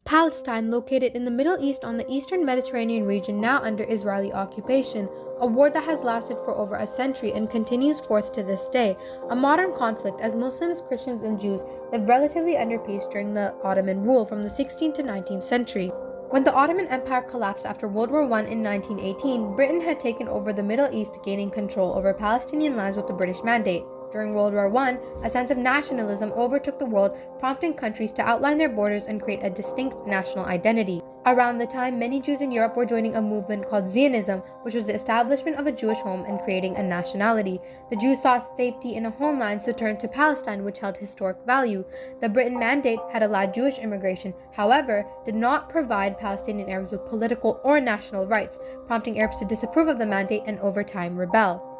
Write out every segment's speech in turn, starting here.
Palestine, located in the Middle East on the eastern Mediterranean region now under Israeli occupation, a war that has lasted for over a century and continues forth to this day, a modern conflict as Muslims, Christians, and Jews lived relatively under peace during the Ottoman rule from the 16th to 19th century. When the Ottoman Empire collapsed after World War I in 1918, Britain had taken over the Middle East, gaining control over Palestinian lands with the British Mandate. During World War I, a sense of nationalism overtook the world, prompting countries to outline their borders and create a distinct national identity. Around the time, many Jews in Europe were joining a movement called Zionism, which was the establishment of a Jewish home and creating a nationality. The Jews sought safety in a homeland, so turned to Palestine, which held historic value. The Britain Mandate had allowed Jewish immigration, however, did not provide Palestinian Arabs with political or national rights, prompting Arabs to disapprove of the mandate and over time rebel.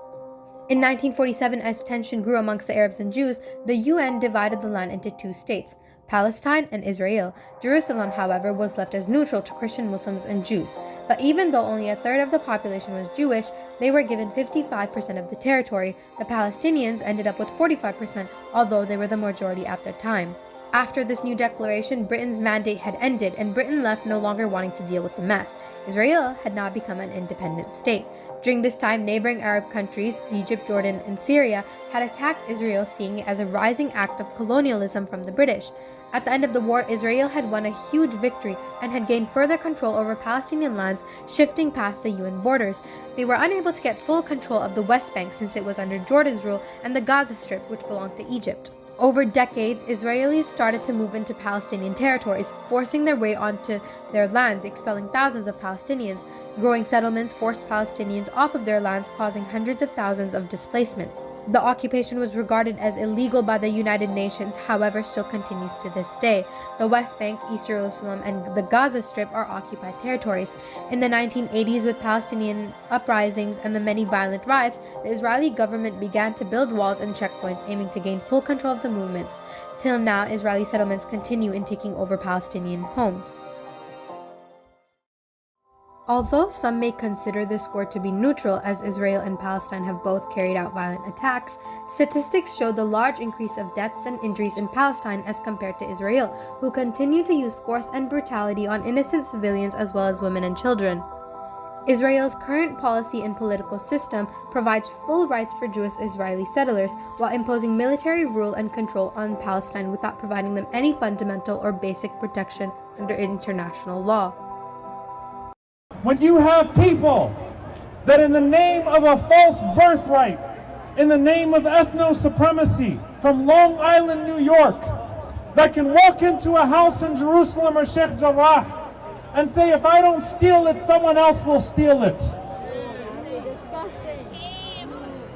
In 1947, as tension grew amongst the Arabs and Jews, the UN divided the land into two states, Palestine and Israel. Jerusalem, however, was left as neutral to Christian Muslims and Jews. But even though only a third of the population was Jewish, they were given 55% of the territory. The Palestinians ended up with 45%, although they were the majority at their time. After this new declaration, Britain's mandate had ended, and Britain left no longer wanting to deal with the mess. Israel had now become an independent state. During this time, neighboring Arab countries, Egypt, Jordan, and Syria, had attacked Israel, seeing it as a rising act of colonialism from the British. At the end of the war, Israel had won a huge victory and had gained further control over Palestinian lands, shifting past the UN borders. They were unable to get full control of the West Bank since it was under Jordan's rule, and the Gaza Strip, which belonged to Egypt. Over decades, Israelis started to move into Palestinian territories, forcing their way onto their lands, expelling thousands of Palestinians. Growing settlements forced Palestinians off of their lands, causing hundreds of thousands of displacements. The occupation was regarded as illegal by the United Nations, however, still continues to this day. The West Bank, East Jerusalem, and the Gaza Strip are occupied territories. In the 1980s, with Palestinian uprisings and the many violent riots, the Israeli government began to build walls and checkpoints, aiming to gain full control of the movements. Till now, Israeli settlements continue in taking over Palestinian homes. Although some may consider this war to be neutral, as Israel and Palestine have both carried out violent attacks, statistics show the large increase of deaths and injuries in Palestine as compared to Israel, who continue to use force and brutality on innocent civilians as well as women and children. Israel's current policy and political system provides full rights for Jewish Israeli settlers while imposing military rule and control on Palestine without providing them any fundamental or basic protection under international law. When you have people that in the name of a false birthright, in the name of ethno-supremacy from Long Island, New York, that can walk into a house in Jerusalem or Sheikh Jarrah and say, if I don't steal it, someone else will steal it.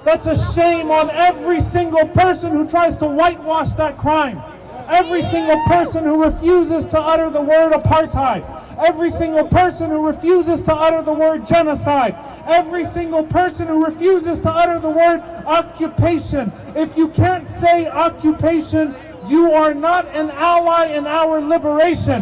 That's a shame on every single person who tries to whitewash that crime. Every single person who refuses to utter the word apartheid. Every single person who refuses to utter the word genocide. Every single person who refuses to utter the word occupation. If you can't say occupation, you are not an ally in our liberation.